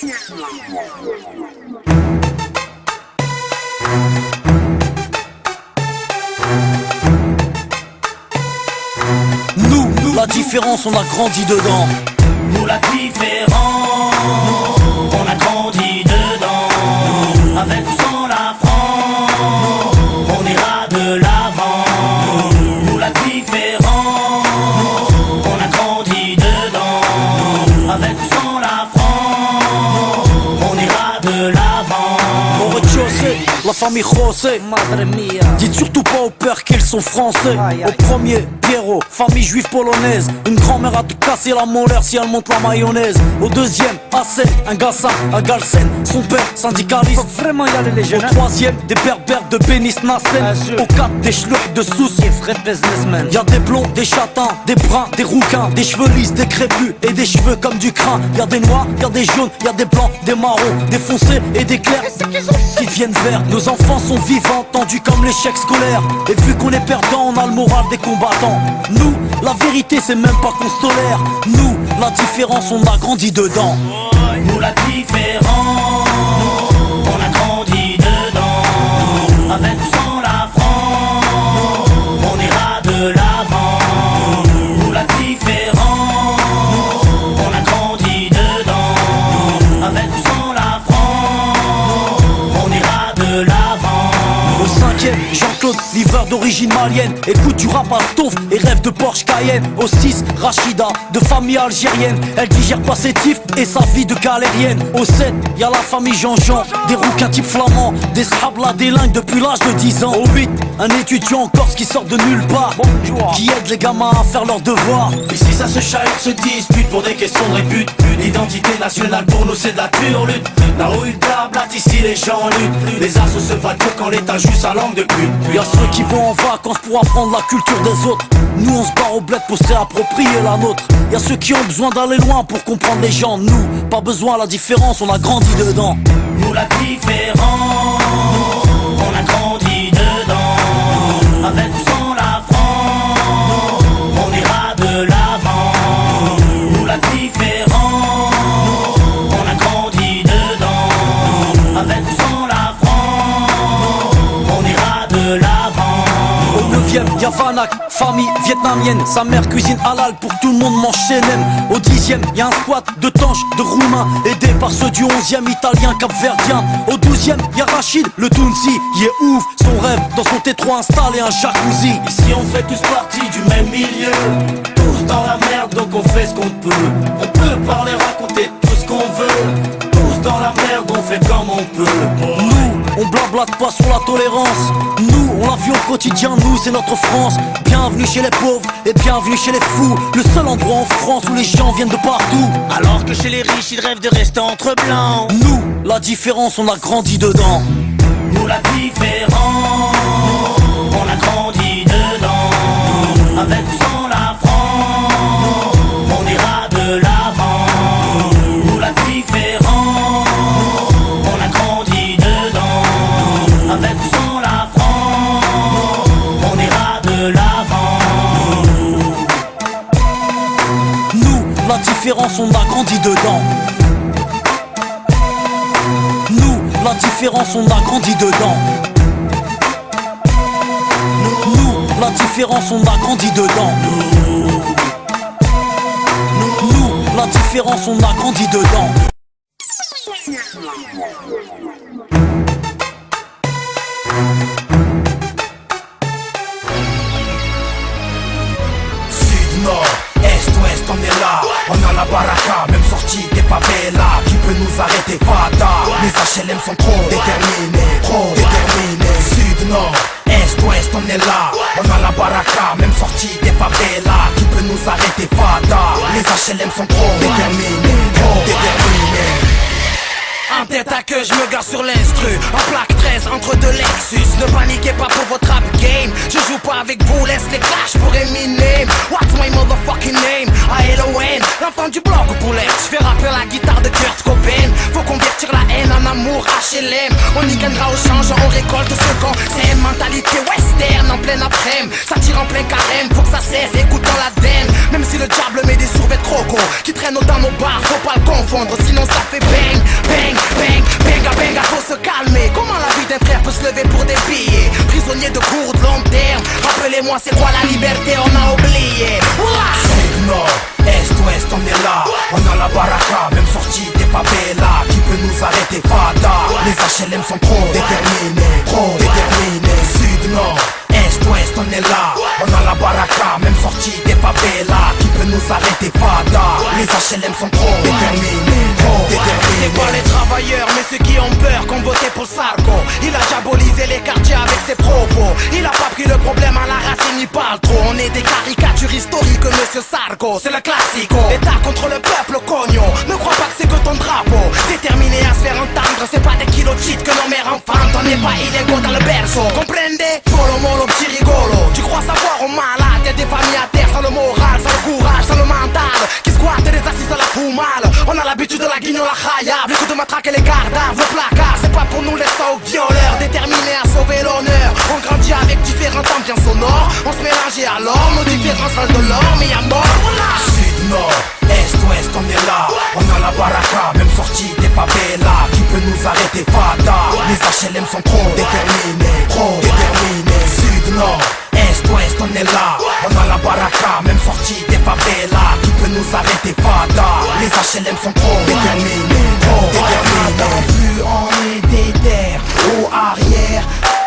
Nous, la différence, on a grandi dedans. Nous la différence, on a grandi dedans. Avec ou sans la France, on ira de l'avant. Nous la différence, on a grandi dedans. Avec ou sans la France, on ira de l'avant. Au rez-de-chaussée, la famille José, madre mia. Dites surtout pas au père qu'ils sont français. Au premier, Pierrot, famille juive polonaise. Une grand-mère a te casser la molaire si elle monte la mayonnaise. Au deuxième, Assel, un Gassin, un Galsen. Son père, syndicaliste. Faut vraiment y aller les jeunes. Au troisième, des berbères de Bénis Nassen. Au quatre, des schlurks de Sousse. Y'a des blonds, des châtains, des bruns, des rouquins, des cheveux lisses, des crépus et des cheveux comme du crin. Y'a des noirs, y'a des jaunes, y'a des blancs, des marrons, des foncés et des clairs qui deviennent verts. Nos enfants sont vivants, tendus comme l'échec scolaire. Et vu qu'on est perdant, on a le moral des combattants. Nous, la vérité c'est même pas qu'on se tolère. Nous, la différence on a grandi dedans. Nous la différence, on a grandi dedans. Avec ou sans la France, on ira de l'avant. Nous la différence, on a grandi dedans. Avec ou sans la France, on ira de l'avant. Au cinquième, Jean-Claude, livreur d'origine malienne. Écoute du rap à Touf et rêve de Porsche Cayenne. Au 6, Rachida, de famille algérienne. Elle digère pas ses tifs et sa vie de galérienne. Au 7, y'a la famille Jean-Jean, des rouquins type flamands, des scrablas délingues depuis l'âge de 10 ans. Au 8, un étudiant en Corse qui sort de nulle part, qui aide les gamins à faire leurs devoirs. Ici ça se chahute, se dispute pour des questions de répute. L'identité nationale pour nous c'est de la turlute. La rue blabla, ici les gens luttent. Les assos se battent quand l'état joue sa langue de pute. Y'a ceux qui vont en vacances pour apprendre la culture des autres. Nous on se barre au bled pour se réapproprier la nôtre. Y'a ceux qui ont besoin d'aller loin pour comprendre les gens. Nous, pas besoin, la différence, on a grandi dedans. Nous la différence, on a grandi dedans. Avec ou sans la France, on ira de l'avant. Nous la différence, on a grandi dedans. Avec ou sans la France, on ira de l'avant. Au 9ème, y'a Vanak, famille vietnamienne. Sa mère cuisine halal pour tout le monde mange CNM. Au 10ème, y'a un squat de tanches, de roumains, aidé par ceux du 11ème, italien, capverdien. Au 12ème, y'a Rachid, le Tounsi. Il est ouf, son rêve, dans son T3 installé un jacuzzi. Ici on fait tous partie du même milieu. Tous dans la merde donc on fait ce qu'on peut. On peut parler, raconter tout ce qu'on veut. Tous dans la merde, on fait comme on peut. Nous, on blablate pas sur la tolérance. Nous, on la vit au quotidien, nous c'est notre France. Bienvenue chez les pauvres et bienvenue chez les fous. Le seul endroit en France où les gens viennent de partout. Alors que chez les riches ils rêvent de rester entre blancs. Nous, la différence, on a grandi dedans. Nous la différence, on a grandi dedans. Avec ou sans la France, on ira de l'avant. Nous la différence, on a grandi dedans. Avec ou sans la France, on ira de l'avant. Nous, la différence, on a grandi dedans. Nous, la différence, on a grandi dedans. Nous, la différence, on a grandi dedans. Nous, la différence, on a grandi dedans. Sud, nord, est, ouest, on est là. On a la baraka, même sortie des favelas. Qui peut nous arrêter, Fata? Les HLM sont trop déterminés, trop déterminés. Sud, nord, est, ouest, on est là. On a la baraka, même sortie des favelas. Qui peut nous arrêter, Fata? Les HLM sont trop déterminés, trop déterminés. En tête à queue, je me gare sur l'instru. En plaque 13 entre deux Lexus. Ne paniquez pas pour votre rap game. Je joue pas avec vous, laisse les clashs pour Eminem. What's my motherfucking name? A-L-O-N, l'enfant du bloc au poulet. Je fais rapper la guitare de Kurt Cobain. Faut convertir la haine en amour HLM. On y gagnera au change, on récolte ce qu'on c'est une mentalité western en pleine après-midi. Ça tire en plein carême, faut que ça cesse, écoutons la den. Même si le diable met des survêtements croco qui traînent dans nos bars, faut pas le confondre, sinon ça fait bang, bang, bang, benga, benga, faut se calmer. Comment la vie d'un frère peut se lever pour des billets? Prisonnier de court, de long terme, rappelez-moi c'est quoi la liberté, on a oublié. Sud, nord, est, ouest, on est là. On a la baraka, même sortie des favelas. Qui peut nous arrêter, fada? Les HLM sont trop déterminés, trop déterminés. Sud, nord, est, ouest, on est là. On a la baraka, même sortie des favelas. Qui peut nous arrêter, fada? Les HLM sont trop déterminés, trop déterminés. C'est pas les travailleurs, mais ceux qui ont peur qu'on votait pour Sarko. Il a diabolisé les quartiers avec ses propos. Il a pas pris le problème à la racine, il parle trop. On est des caricatures historiques, monsieur Sarko. C'est le classico. L'État contre le peuple, cogno. Ne crois pas que c'est que ton drapeau. Déterminé à se faire entendre, c'est pas des kilos de shit que nos mères enfantent. On n'est pas illégaux dans le berceau. Comprendez? Polo molo, petit rigolo. Tu crois savoir au malade? Y'a des familles à terre sans le moral, sans le courage, sans le mental. Qui squattent des assises à la foumale. On a l'habitude de la guignole à khayab. Les coups de matraque et les gardards, le placard. C'est pas pour nous les sauts violeurs. Déterminés à sauver l'honneur. On grandit avec différentes ambiances sonores. On se mélange et alors nos différences valent de l'or. Mais y'a mort, voilà. Sud, nord, est, ouest, on est là. On a la baraka, même sortie des favelas. Qui peut nous arrêter, fada? Les HLM sont trop déterminés, trop déterminés. Sud, nord, est, ouest, on est là. On a la baraka, même sortie des favelas. Qui peut nous arrêter, fada? Les HLM sont trop déterminés, trop déterminés. Plus on est déter, haut arrière,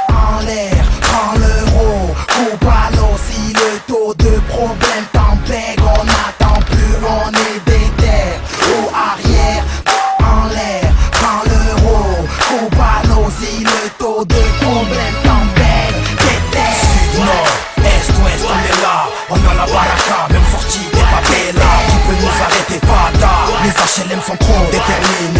en l'air, prends l'euro, coupe à l'eau. Si le taux de problème t'empêche, on n'attend plus, on est déter, haut arrière, en l'air, prends l'euro, coupe à l'eau. Si le taux de problème t'empêche, déter. Sud, nord, est, ouest, on est là. On a la baraka, même sortie des favelas. Qui peut nous arrêter, fada? Les HLM sont trop déterminés.